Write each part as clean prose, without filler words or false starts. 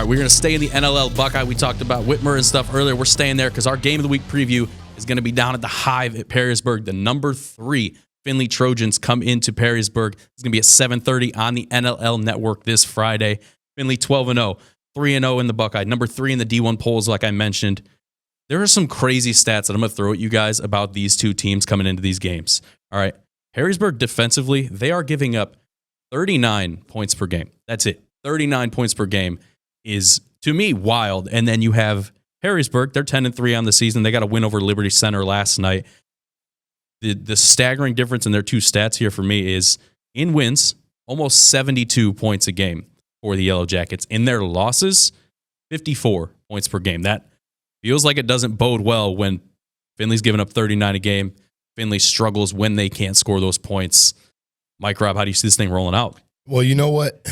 we're going to stay in the NLL Buckeye. We talked about Whitmer and stuff earlier. We're staying there because our Game of the Week preview is going to be down at the Hive at Perrysburg. The number 3 Findlay Trojans come into Perrysburg. It's going to be at 7:30 on the NLL Network this Friday. Findlay 12-0, 3-0 in the Buckeye, number 3 in the D1 polls, like I mentioned. There are some crazy stats that I'm going to throw at you guys about these two teams coming into these games. All right, Perrysburg defensively, they are giving up 39 points per game. That's it. 39 points per game is, to me, wild. And then you have Perrysburg. They're 10-3 on the season. They got a win over Liberty Center last night. The staggering difference in their two stats here for me is in wins, almost 72 points a game for the Yellow Jackets. In their losses, 54 points per game. That feels like it doesn't bode well when Findlay's giving up 39 a game. Findlay struggles when they can't score those points. Mike, Rob, how do you see this thing rolling out? Well, you know what?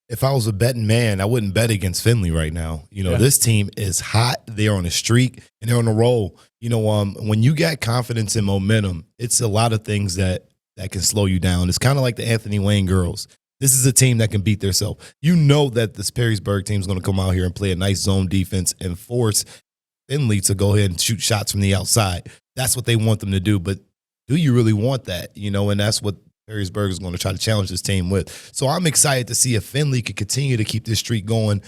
If I was a betting man, I wouldn't bet against Findlay right now. This team is hot. They're on a streak, and they're on a roll. When you got confidence and momentum, it's a lot of things that can slow you down. It's kind of like the Anthony Wayne girls. This is a team that can beat themselves. You know that this Perrysburg team is going to come out here and play a nice zone defense and force Findlay to go ahead and shoot shots from the outside. That's what they want them to do. But do you really want that? And that's what Perrysburg is going to try to challenge this team with. So I'm excited to see if Findlay could continue to keep this streak going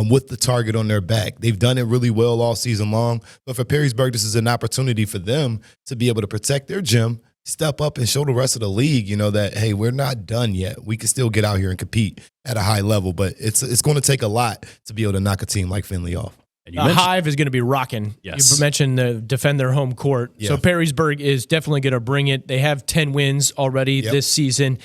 with the target on their back. They've done it really well all season long. But for Perrysburg, this is an opportunity for them to be able to protect their gym, step up and show the rest of the league, that, hey, we're not done yet. We can still get out here and compete at a high level. But it's going to take a lot to be able to knock a team like Findlay off. The Hive is going to be rocking. Yes. You mentioned defend their home court. Yeah. So Perrysburg is definitely going to bring it. They have 10 wins already this season.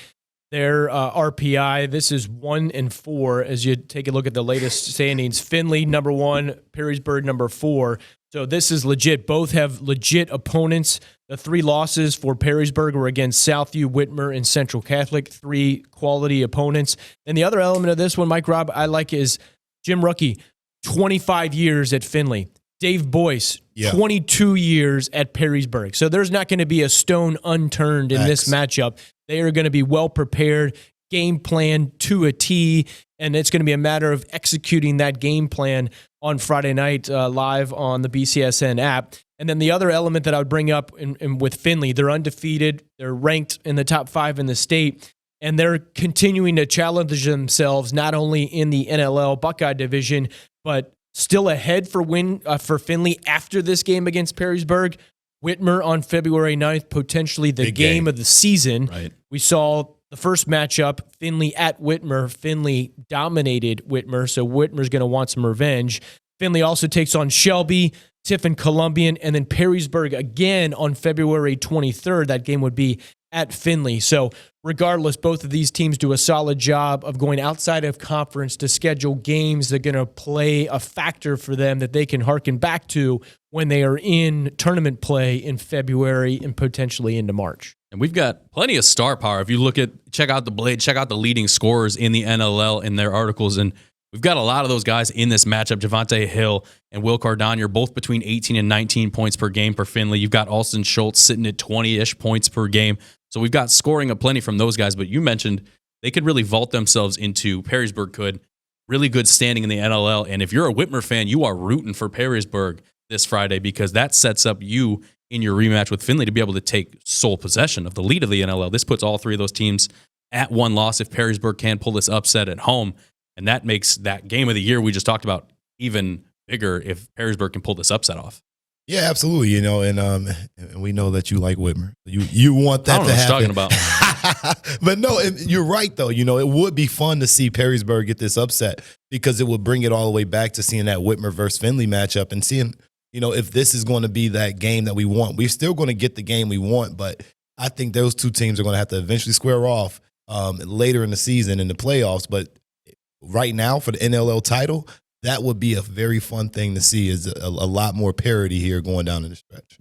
Their RPI, this is 1-4 as you take a look at the latest standings. Findlay, number 1, Perrysburg, number 4. So this is legit. Both have legit opponents. The 3 losses for Perrysburg were against Southview, Whitmer, and Central Catholic, 3 quality opponents. And the other element of this one, Mike, Rob, I like is Jim Ruckey. 25 years at Findlay. Dave Boyce, 22 years at Perrysburg. So there's not going to be a stone unturned in this matchup. They are going to be well prepared, game plan to a T, and it's going to be a matter of executing that game plan on Friday night live on the BCSN app. And then the other element that I would bring up with Findlay, they're undefeated. They're ranked in the top 5 in the state. And they're continuing to challenge themselves not only in the NLL Buckeye division, but still ahead for Findlay after this game against Perrysburg. Whitmer on February 9th, potentially the game of the season. Right. We saw the first matchup, Findlay at Whitmer. Findlay dominated Whitmer, so Whitmer's going to want some revenge. Findlay also takes on Shelby, Tiffin Columbian, and then Perrysburg again on February 23rd. That game would be at Findlay. So regardless, both of these teams do a solid job of going outside of conference to schedule games that are going to play a factor for them that they can harken back to when they are in tournament play in February and potentially into March. And we've got plenty of star power. If you check out the Blade, check out the leading scorers in the NLL in their articles, and we've got a lot of those guys in this matchup. Javante Hill and Will Cardonier, both between 18 and 19 points per game for Findlay. You've got Alston Schultz sitting at 20-ish points per game. So we've got scoring a plenty from those guys. But you mentioned they could really vault themselves into, Perrysburg could, really good standing in the NLL. And if you're a Whitmer fan, you are rooting for Perrysburg this Friday because that sets up you in your rematch with Findlay to be able to take sole possession of the lead of the NLL. This puts all 3 of those teams at 1 loss if Perrysburg can pull this upset at home. And that makes that game of the year we just talked about even bigger if Perrysburg can pull this upset off. Yeah, absolutely. And we know that you like Whitmer. You want that to happen. I don't know what you're talking about. But no, you're right, though. It would be fun to see Perrysburg get this upset because it would bring it all the way back to seeing that Whitmer versus Findlay matchup and seeing, if this is going to be that game that we want. We're still going to get the game we want, but I think those two teams are going to have to eventually square off later in the season in the playoffs. But right now for the NLL title, that would be a very fun thing to see is a lot more parity here going down in the stretch.